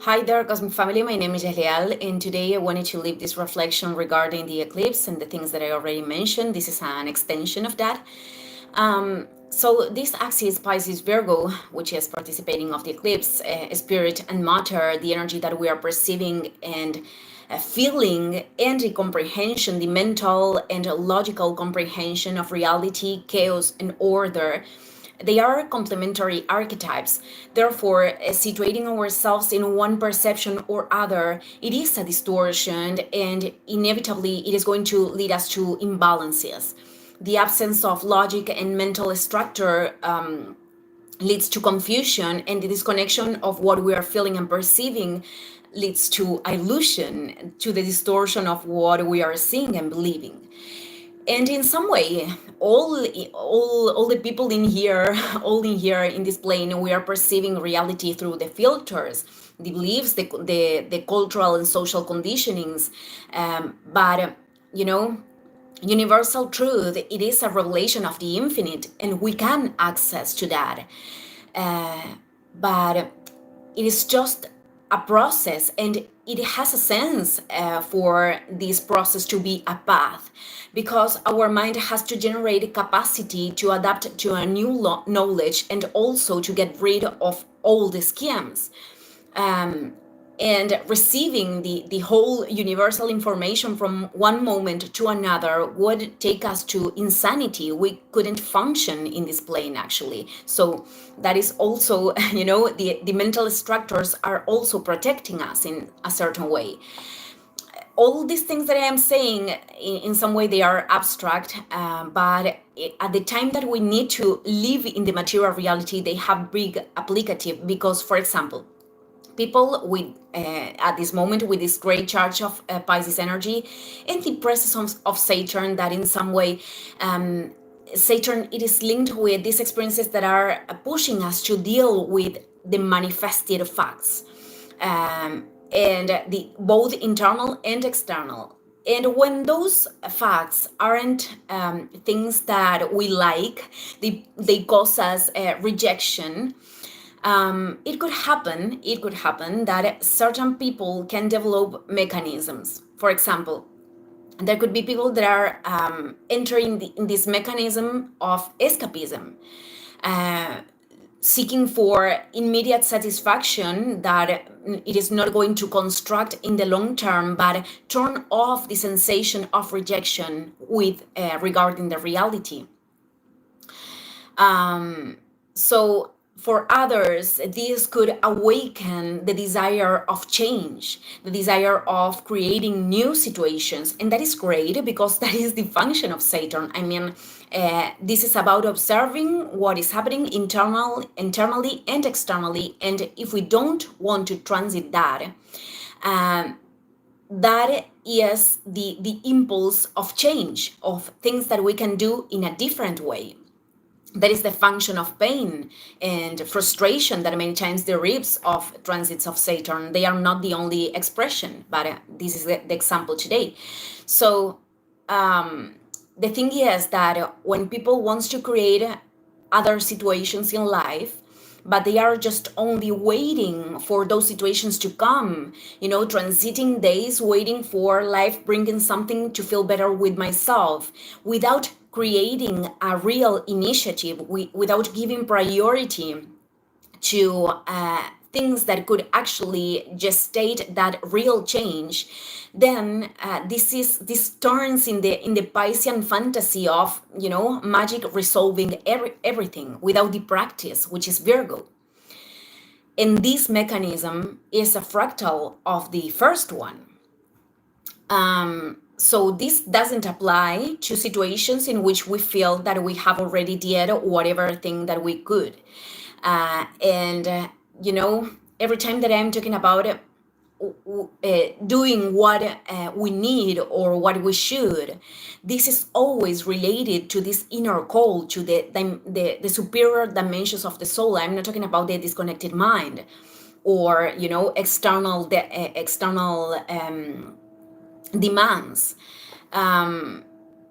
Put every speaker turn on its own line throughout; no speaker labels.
Hi there, Cosmic Family. My name is Jelial, and today I wanted to leave this reflection regarding the eclipse and the things that I already mentioned. This is an extension of that. So this axis Pisces-Virgo, which is participating of the eclipse, spirit and matter, the energy that we are perceiving and feeling, and the comprehension, the mental and logical comprehension of reality, chaos, and order. They are complementary archetypes. Therefore, situating ourselves in one perception or other, it is a distortion, and inevitably it is going to lead us to imbalances. The absence of logic and mental structure leads to confusion, and the disconnection of what we are feeling and perceiving leads to illusion, to the distortion of what we are seeing and believing. And in some way, all the people in here, all in here in this plane, we are perceiving reality through the filters, the beliefs, the cultural and social conditionings. But you know, universal truth, it is a revelation of the infinite, and we can access to that. But it is just a process, and it has a sense for this process to be a path, because our mind has to generate capacity to adapt to a new knowledge, and also to get rid of all the schemes. And receiving the whole universal information from one moment to another would take us to insanity. We couldn't function in this plane, actually. So that is also, the mental structures are also protecting us in a certain way. All these things that I am saying, in some way, they are abstract, but at the time that we need to live in the material reality, they have big applicative. Because, for example, people with at this moment with this great charge of Pisces energy and the presence of Saturn, that in some way Saturn, it is linked with these experiences that are pushing us to deal with the manifested facts, and the both internal and external. And when those facts aren't things that we like, they cause us rejection. It could happen that certain people can develop mechanisms. For example, there could be people that are entering in this mechanism of escapism, seeking for immediate satisfaction that it is not going to construct in the long term, but turn off the sensation of rejection with regarding the reality. So for others, this could awaken the desire of change, the desire of creating new situations. And that is great, because that is the function of Saturn. I mean, this is about observing what is happening internally and externally. And if we don't want to transit that, that is the impulse of change, of things that we can do in a different way. That is the function of pain and frustration that many times derives of transits of Saturn. They are not the only expression, but this is the example today. So the thing is that when people wants to create other situations in life, but they are just only waiting for those situations to come, transiting days, waiting for life bringing something to feel better with myself, without creating a real initiative, without giving priority to things that could actually gestate that real change, then this turns in the Piscean fantasy of magic resolving everything without the practice, which is Virgo. And this mechanism is a fractal of the first one. So this doesn't apply to situations in which we feel that we have already did whatever thing that we could. Every time that I'm talking about doing what we need or what we should, this is always related to this inner call, to the superior dimensions of the soul. I'm not talking about the disconnected mind or external demands.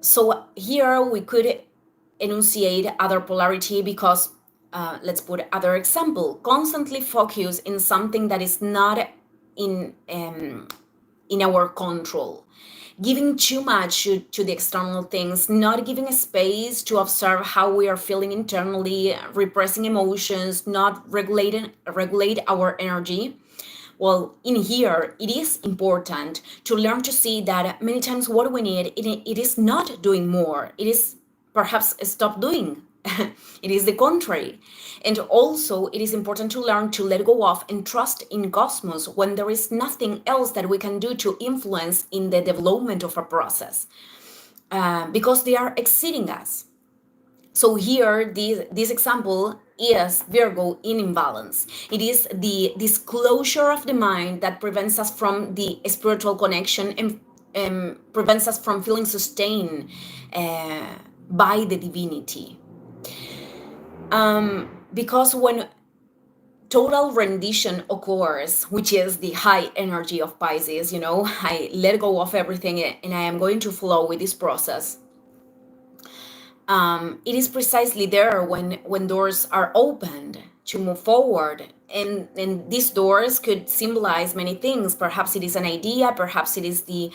So here we could enunciate other polarity, because let's put other example, constantly focus in something that is not in our control, giving too much to the external things, not giving a space to observe how we are feeling internally, repressing emotions, not regulate our energy. Well, in here, it is important to learn to see that many times what we need, it is not doing more. It is perhaps stop doing. It is the contrary. And also, it is important to learn to let go of and trust in cosmos when there is nothing else that we can do to influence in the development of a process, because they are exceeding us. So here, this example is Virgo in imbalance. It is the disclosure of the mind that prevents us from the spiritual connection and prevents us from feeling sustained by the divinity. Because when total rendition occurs, which is the high energy of Pisces, I let go of everything and I am going to flow with this process. It is precisely there when doors are opened to move forward, and these doors could symbolize many things. Perhaps it is an idea, perhaps it is the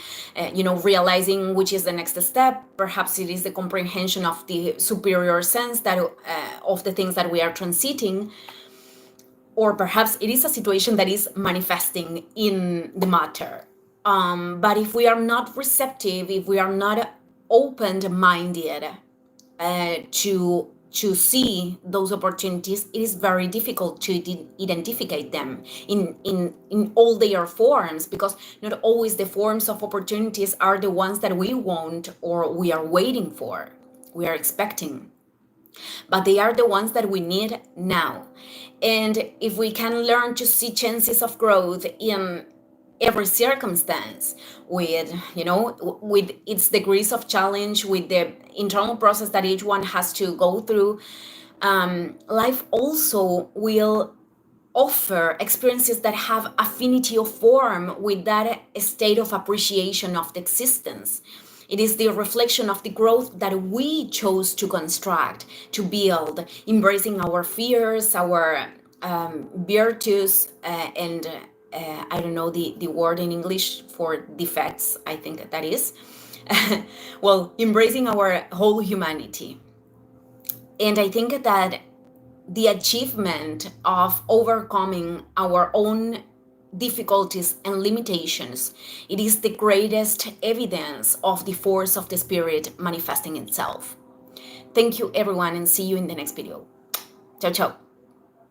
realizing which is the next step, perhaps it is the comprehension of the superior sense that of the things that we are transiting, or perhaps it is a situation that is manifesting in the matter. But if we are not receptive, if we are not open-minded to see those opportunities, it is very difficult to identify them in all their forms, because not always the forms of opportunities are the ones that we want or we are waiting for, we are expecting, but they are the ones that we need now. And if we can learn to see chances of growth in every circumstance, with with its degrees of challenge, with the internal process that each one has to go through, life also will offer experiences that have affinity of form with that state of appreciation of the existence. It is the reflection of the growth that we chose to construct, to build, embracing our fears, our virtues, and I don't know the word in English for defects, I think that is. Well, embracing our whole humanity. And I think that the achievement of overcoming our own difficulties and limitations, it is the greatest evidence of the force of the spirit manifesting itself. Thank you, everyone, and see you in the next video. Ciao, ciao.